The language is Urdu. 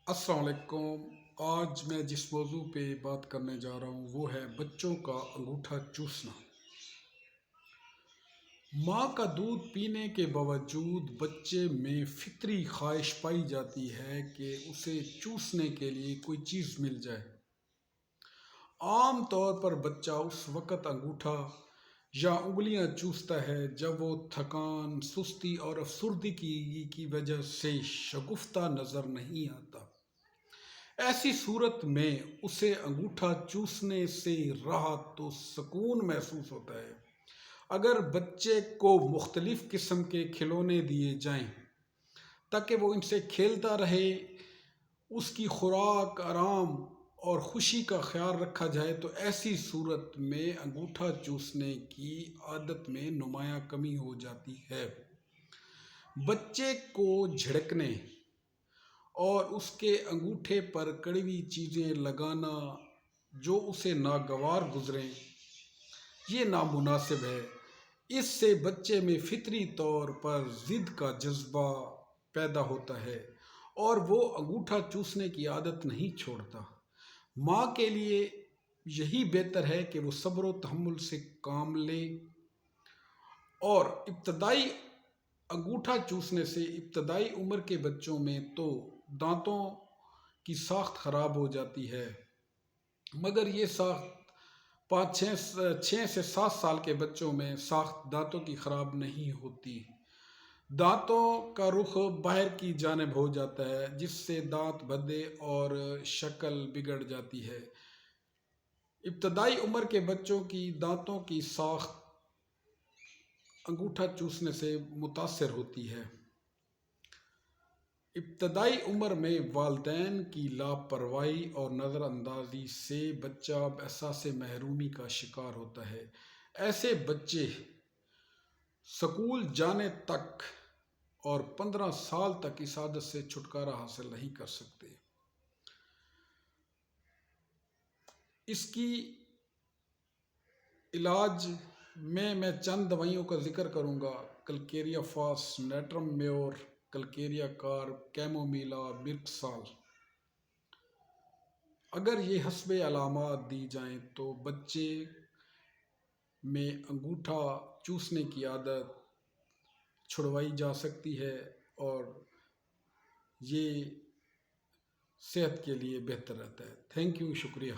السلام علیکم۔ آج میں جس موضوع پہ بات کرنے جا رہا ہوں وہ ہے بچوں کا انگوٹھا چوسنا۔ ماں کا دودھ پینے کے باوجود بچے میں فطری خواہش پائی جاتی ہے کہ اسے چوسنے کے لیے کوئی چیز مل جائے۔ عام طور پر بچہ اس وقت انگوٹھا یا انگلیاں چوستا ہے جب وہ تھکان، سستی اور افسردگی کی وجہ سے شگفتہ نظر نہیں آتا۔ ایسی صورت میں اسے انگوٹھا چوسنے سے راحت و سکون محسوس ہوتا ہے۔ اگر بچے کو مختلف قسم کے کھلونے دیے جائیں تاکہ وہ ان سے کھیلتا رہے، اس کی خوراک، آرام اور خوشی کا خیال رکھا جائے تو ایسی صورت میں انگوٹھا چوسنے کی عادت میں نمایاں کمی ہو جاتی ہے۔ بچے کو جھڑکنے اور اس کے انگوٹھے پر کڑوی چیزیں لگانا جو اسے ناگوار گزریں، یہ نامناسب ہے۔ اس سے بچے میں فطری طور پر ضد کا جذبہ پیدا ہوتا ہے اور وہ انگوٹھا چوسنے کی عادت نہیں چھوڑتا۔ ماں کے لیے یہی بہتر ہے کہ وہ صبر و تحمل سے کام لے اور ابتدائی انگوٹھا چوسنے سے ابتدائی عمر کے بچوں میں تو دانتوں کی ساخت خراب ہو جاتی ہے، مگر یہ ساخت 6 سے 7 سال کے بچوں میں ساخت دانتوں کی خراب نہیں ہوتی۔ دانتوں کا رخ باہر کی جانب ہو جاتا ہے جس سے دانت بھدے اور شکل بگڑ جاتی ہے۔ ابتدائی عمر کے بچوں کی دانتوں کی ساخت انگوٹھا چوسنے سے متاثر ہوتی ہے۔ ابتدائی عمر میں والدین کی لاپرواہی اور نظر اندازی سے بچہ احساس محرومی کا شکار ہوتا ہے۔ ایسے بچے اسکول جانے تک اور 15 سال تک اس عادت سے چھٹکارا حاصل نہیں کر سکتے۔ اس کی علاج میں چند دوائیوں کا ذکر کروں گا: کلکیریا فاس، نیٹرم میور، کلکیریا کارب، کیمومیلا، برکسال۔ اگر یہ حسب علامات دی جائیں تو بچے میں انگوٹھا چوسنے کی عادت چھڑوائی جا سکتی ہے اور یہ صحت کے لیے بہتر رہتا ہے۔ تھینک یو، شکریہ۔